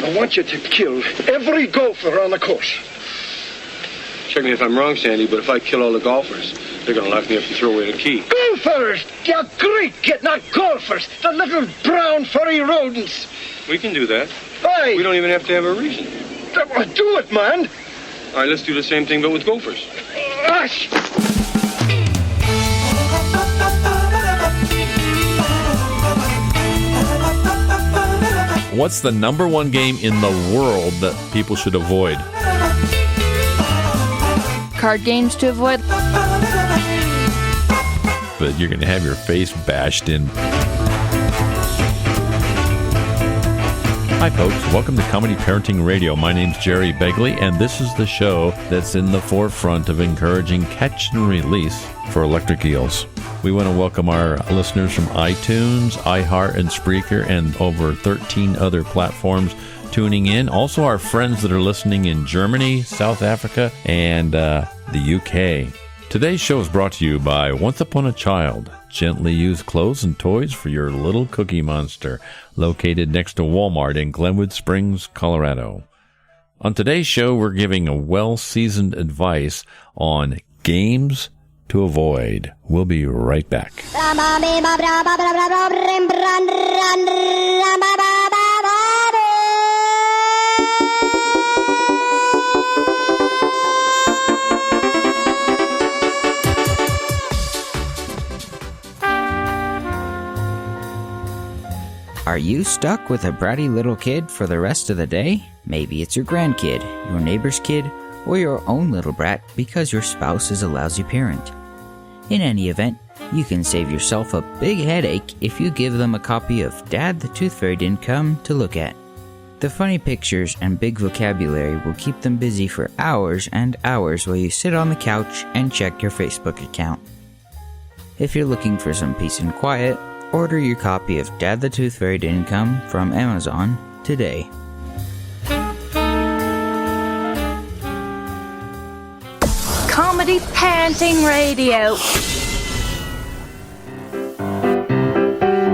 I want you to kill every golfer on the course. Check me if I'm wrong, Sandy, but if I kill all the golfers, they're going to lock me up and throw away the key. Golfers! You Greek, not golfers. The little brown furry rodents. We can do that. Aye. We don't even have to have a reason. Do it, man. All right, let's do the same thing, but with gophers. Ash! What's the number one game in the world that people should avoid? Card games to avoid. But you're going to have your face bashed in. Hi, folks. Welcome to Comedy Parenting Radio. My name's Jerry Begley, and this is the show that's in the forefront of encouraging catch and release for electric eels. We want to welcome our listeners from iTunes, iHeart, and Spreaker, and over 13 other platforms tuning in. Also, our friends that are listening in Germany, South Africa, and the UK. Today's show is brought to you by Once Upon a Child. Gently used clothes and toys for your little cookie monster. Located next to Walmart in Glenwood Springs, Colorado. On today's show, we're giving a well-seasoned advice on games to avoid. We'll be right back. Are you stuck with a bratty little kid for the rest of the day? Maybe it's your grandkid, your neighbor's kid, or your own little brat because your spouse is a lousy parent. In any event, you can save yourself a big headache if you give them a copy of Dad the Tooth Fairy Didn't Come to look at. The funny pictures and big vocabulary will keep them busy for hours and hours while you sit on the couch and check your Facebook account. If you're looking for some peace and quiet, order your copy of Dad the Tooth Fairy Didn't Come from Amazon today. Comedy Parenting Radio.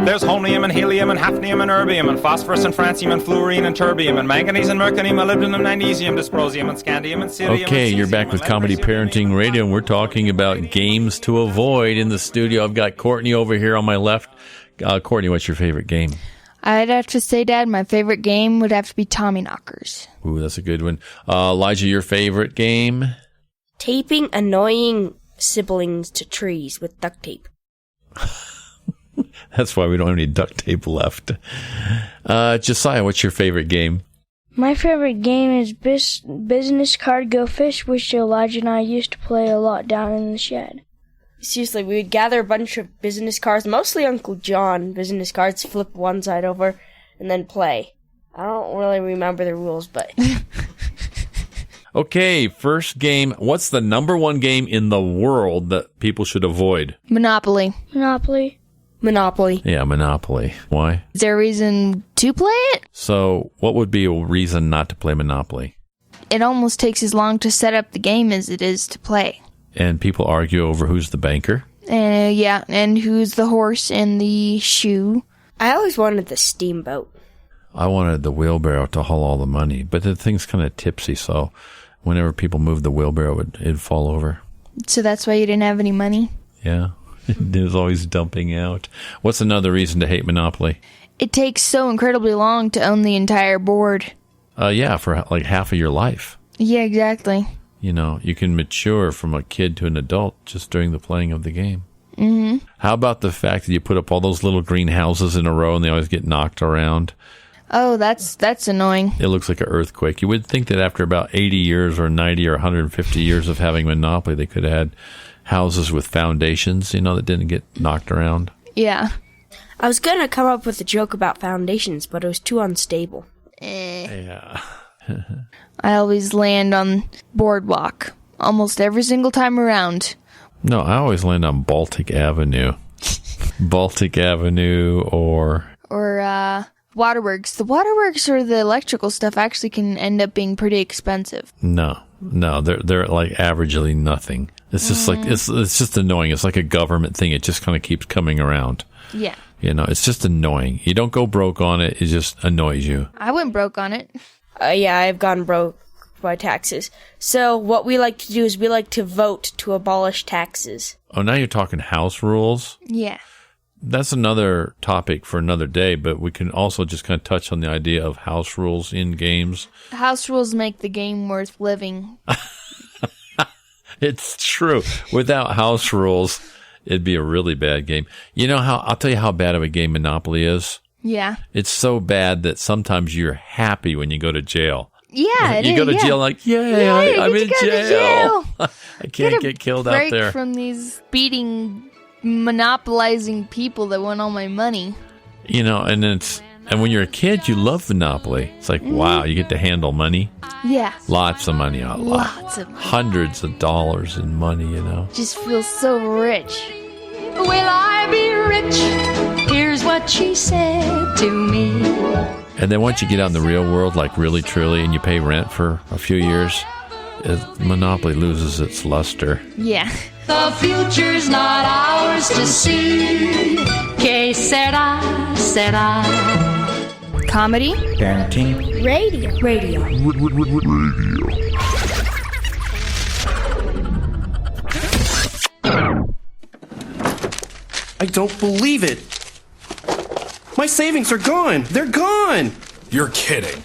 There's holmium and helium and hafnium and erbium and phosphorus and francium and fluorine and terbium and manganese and mercurium, molybdenum, magnesium, dysprosium and scandium and cerium. Okay, you're back with Comedy Parenting Radio, and we're talking about games to avoid in the studio. I've got Courtney over here on my left. Courtney, what's your favorite game? I'd have to say, Dad, my favorite game would have to be Tommyknockers. Ooh, that's a good one. Elijah, your favorite game? Taping annoying siblings to trees with duct tape. That's why we don't have any duct tape left. Josiah, what's your favorite game? My favorite game is Business Card Go Fish, which Elijah and I used to play a lot down in the shed. Seriously, we would gather a bunch of business cards, mostly Uncle John business cards, flip one side over, and then play. I don't really remember the rules, but... Okay, first game. What's the number one game in the world that people should avoid? Monopoly. Monopoly. Monopoly. Yeah, Monopoly. Why? Is there a reason to play it? So, what would be a reason not to play Monopoly? It almost takes as long to set up the game as it is to play. And people argue over who's the banker? Yeah, and who's the horse and the shoe. I always wanted the steamboat. I wanted the wheelbarrow to haul all the money, but the thing's kind of tipsy, so whenever people moved the wheelbarrow, it'd fall over. So that's why you didn't have any money? Yeah, it was always dumping out. What's another reason to hate Monopoly? It takes so incredibly long to own the entire board. Yeah, for like half of your life. Yeah, exactly. You know, you can mature from a kid to an adult just during the playing of the game. Mm-hmm. How about the fact that you put up all those little green houses in a row and they always get knocked around? Oh, that's annoying. It looks like an earthquake. You would think that after about 80 years or 90 or 150 years of having Monopoly, they could have had houses with foundations, you know, that didn't get knocked around. Yeah. I was going to come up with a joke about foundations, but it was too unstable. Yeah. I always land on Boardwalk almost every single time around. No, I always land on Baltic Avenue. Baltic Avenue or Waterworks. The waterworks or the electrical stuff actually can end up being pretty expensive. No, they're like averagely nothing. It's just like it's just annoying. It's like a government thing. It just kind of keeps coming around. Yeah. It's just annoying. You don't go broke on it. It just annoys you. I went broke on it. Yeah, I've gone broke by taxes. So what we like to do is we like to vote to abolish taxes. Oh, now you're talking house rules? Yeah. That's another topic for another day, but we can also just kind of touch on the idea of house rules in games. House rules make the game worth living. It's true. Without house rules, it'd be a really bad game. I'll tell you how bad of a game Monopoly is. Yeah. It's so bad that sometimes you're happy when you go to jail. Yeah, you go to jail like, yay, I'm in jail. I can't get killed out there. From these beating, monopolizing people that want all my money. And when you're a kid, you love Monopoly. It's like, wow, you get to handle money. Yeah. Lots of money. Lots of money. Hundreds of dollars in money, Just feels so rich. Will I be rich? Here's what she said to me. And then once you get out in the real world, like really, truly, and you pay rent for a few years, Monopoly loses its luster. Yeah. The future's not ours to see. Que sera, sera. Comedy. Parenting. Radio. I don't believe it. My savings are gone. They're gone. You're kidding.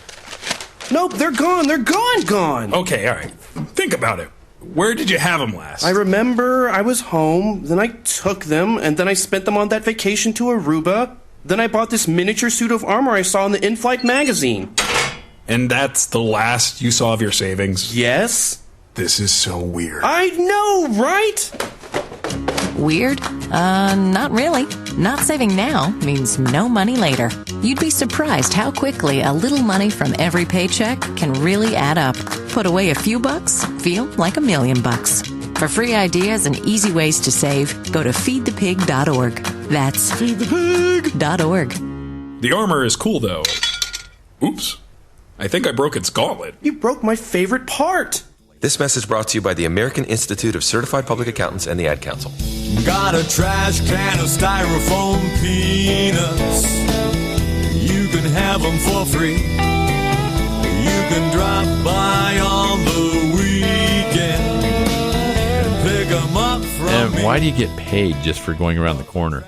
Nope, they're gone. They're gone. Okay, all right. Think about it. Where did you have them last? I remember I was home, then I took them, and then I spent them on that vacation to Aruba. Then I bought this miniature suit of armor I saw in the in-flight magazine. And that's the last you saw of your savings? Yes. This is so weird. I know, right? Weird? Not really. Not saving now means no money later. You'd be surprised how quickly a little money from every paycheck can really add up. Put away a few bucks, feel like $1 million. For free ideas and easy ways to save, go to feedthepig.org. That's feedthepig.org. The armor is cool, though. Oops. I think I broke its gauntlet. You broke my favorite part. This message brought to you by the American Institute of Certified Public Accountants and the Ad Council. Got a trash can of styrofoam peanuts. You can have them for free. You can drop by on the weekend and pick them up from And why do you get paid just for going around the corner?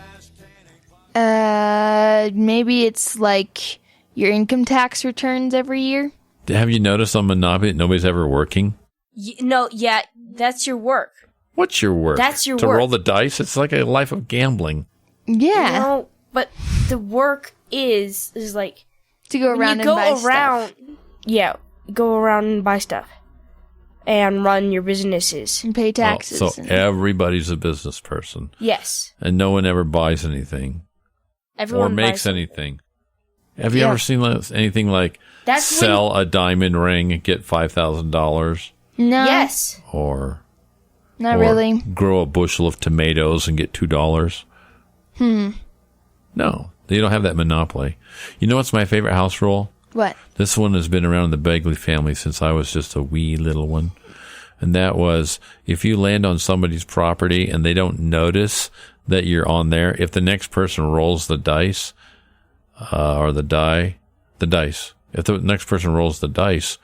Maybe it's like your income tax returns every year. Have you noticed on Monopoly that nobody's ever working? That's your work. What's your work? That's your to work. roll the dice? It's like a life of gambling. Yeah. No, but the work is like to go around and buy stuff. Yeah, go around and buy stuff. And run your businesses. And pay taxes. So everybody's a business person. Yes. And no one ever buys anything. Everyone or makes buys anything. Have you ever seen anything like sell a diamond ring and get $5,000? No. Yes. Or not really. Grow a bushel of tomatoes and get $2? No, you don't have that monopoly. You know what's my favorite house rule? What? This one has been around in the Begley family since I was just a wee little one. And that was, if you land on somebody's property and they don't notice that you're on there, if the next person rolls the dice, or the dice, if the next person rolls the dice,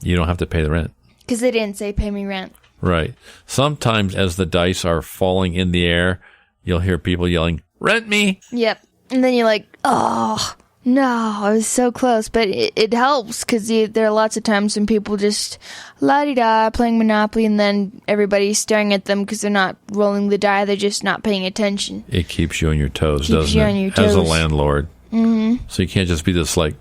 you don't have to pay the rent. Because they didn't say pay me rent. Right. Sometimes as the dice are falling in the air, you'll hear people yelling, "Rent me!" Yep. And then you're like, oh, no, I was so close. But it helps because there are lots of times when people just la-di-da playing Monopoly and then everybody's staring at them because they're not rolling the die. They're just not paying attention. It keeps you on your toes, Keeps doesn't you it? on your toes. As a landlord. Mm-hmm. So you can't just be this like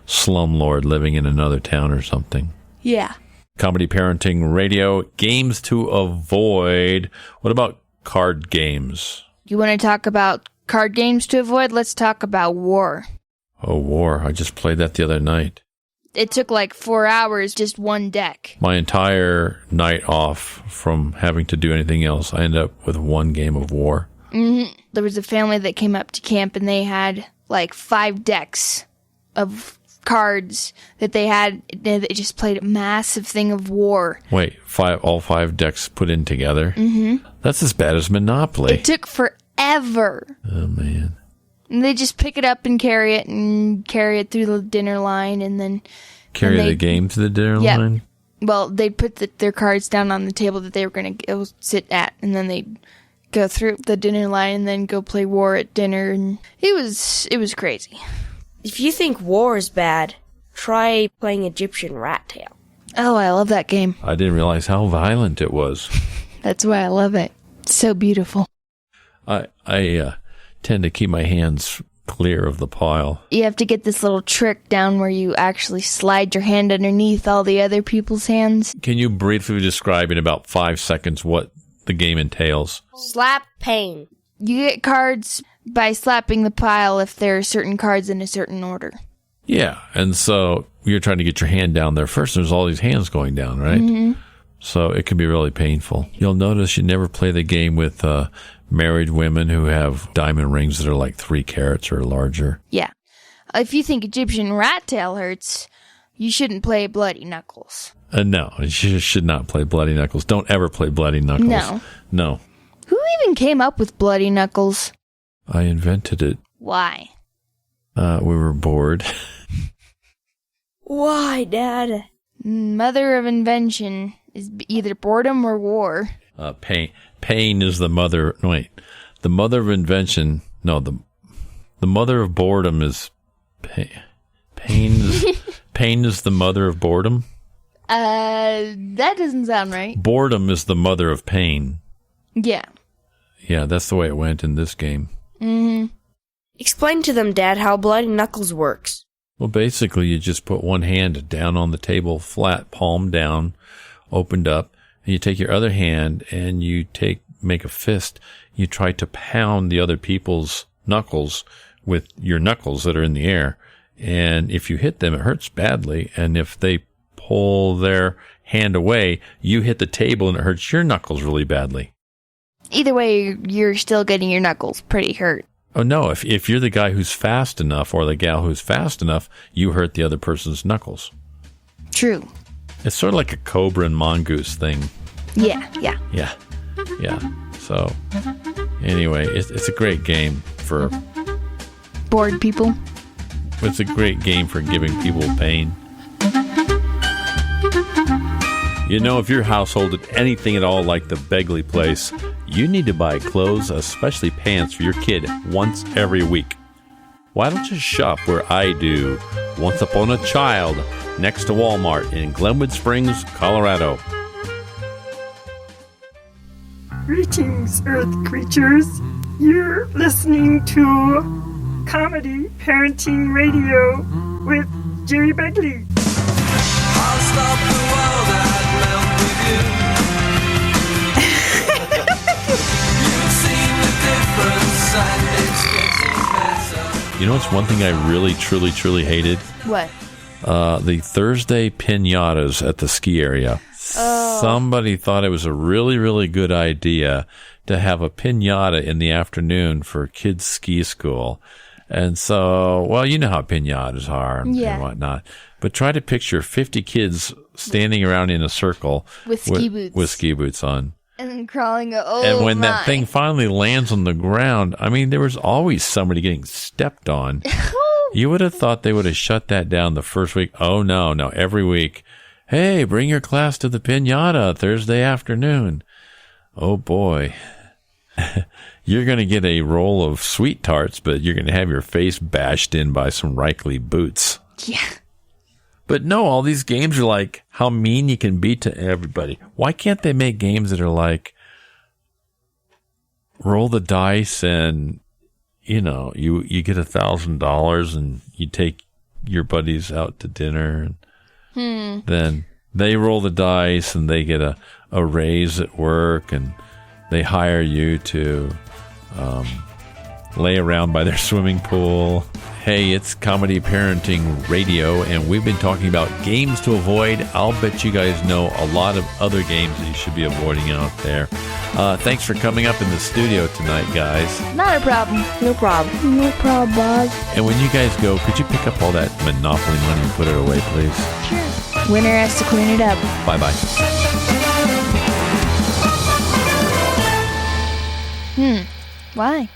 slumlord living in another town or something. Yeah. Comedy Parenting Radio, games to avoid. What about card games? You want to talk about card games to avoid? Let's talk about war. Oh, war. I just played that the other night. It took like 4 hours, just one deck. My entire night off from having to do anything else, I ended up with one game of war. Mm-hmm. There was a family that came up to camp and they had like 5 decks of cards that they had. They just played a massive thing of war. Wait, all 5 decks put in together? Mm-hmm. That's as bad as Monopoly. It took forever ever. Oh, man. And they just pick it up and carry it through the dinner line and then... Carry the game to the dinner line? Well, they put their cards down on the table that they were going to go sit at, and then they'd go through the dinner line and then go play war at dinner, and it was crazy. If you think war is bad, try playing Egyptian Rat Tail. Oh, I love that game. I didn't realize how violent it was. That's why I love it. It's so beautiful. I tend to keep my hands clear of the pile. You have to get this little trick down where you actually slide your hand underneath all the other people's hands. Can you briefly describe in about 5 seconds what the game entails? Slap pain. You get cards by slapping the pile if there are certain cards in a certain order. Yeah, and so you're trying to get your hand down there first. There's all these hands going down, right? Mm-hmm. So it can be really painful. You'll notice you never play the game with married women who have diamond rings that are like 3 carats or larger. Yeah. If you think Egyptian Rat Tail hurts, you shouldn't play Bloody Knuckles. No, you should not play Bloody Knuckles. Don't ever play Bloody Knuckles. No. Who even came up with Bloody Knuckles? I invented it. Why? We were bored. Why, Dad? Mother of invention is either boredom or war. Pain is the mother. No, wait. The mother of invention. No, the mother of boredom is pain. Pain is the mother of boredom. That doesn't sound right. Boredom is the mother of pain. Yeah. Yeah, that's the way it went in this game. Mm-hmm. Explain to them, Dad, how Bloody Knuckles works. Well, basically, you just put one hand down on the table, flat, palm down, opened up, and you take your other hand and you make a fist. You try to pound the other people's knuckles with your knuckles that are in the air. And if you hit them, it hurts badly. And if they pull their hand away, you hit the table and it hurts your knuckles really badly. Either way, you're still getting your knuckles pretty hurt. Oh, no. If you're the guy who's fast enough or the gal who's fast enough, you hurt the other person's knuckles. True. It's sort of like a cobra and mongoose thing. Yeah. Yeah. So, anyway, it's a great game for... bored people. It's a great game for giving people pain. You know, if your household is anything at all like the Begley place, you need to buy clothes, especially pants, for your kid once every week. Why don't you shop where I do, Once Upon a Child, next to Walmart in Glenwood Springs, Colorado. Greetings, Earth creatures. You're listening to Comedy Parenting Radio with Jerry Begley. I'll stop the world and melt with you. You've seen the difference and it's getting better. You know what's one thing I really, truly hated? What? The Thursday piñatas at the ski area. Oh. Somebody thought it was a really, really good idea to have a piñata in the afternoon for kids' ski school. And so, well, you know how piñatas are and whatnot. But try to picture 50 kids standing around in a circle with ski boots. With ski boots on. And crawling. And when that thing finally lands on the ground, I mean, there was always somebody getting stepped on. You would have thought they would have shut that down the first week. Oh, no, every week. Hey, bring your class to the piñata Thursday afternoon. Oh, boy. You're going to get a roll of sweet tarts, but you're going to have your face bashed in by some Reichly boots. Yeah. But no, all these games are like how mean you can be to everybody. Why can't they make games that are like roll the dice and, you know, you get $1,000 and you take your buddies out to dinner and then they roll the dice and they get a raise at work and they hire you to lay around by their swimming pool. Hey, it's Comedy Parenting Radio, and we've been talking about games to avoid. I'll bet you guys know a lot of other games that you should be avoiding out there. Thanks for coming up in the studio tonight, guys. Not a problem. No problem. No problem, Bob. And when you guys go, could you pick up all that Monopoly money and put it away, please? Sure. Winner has to clean it up. Bye-bye. Why?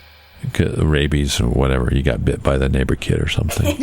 rabies or whatever. You got bit by the neighbor kid or something.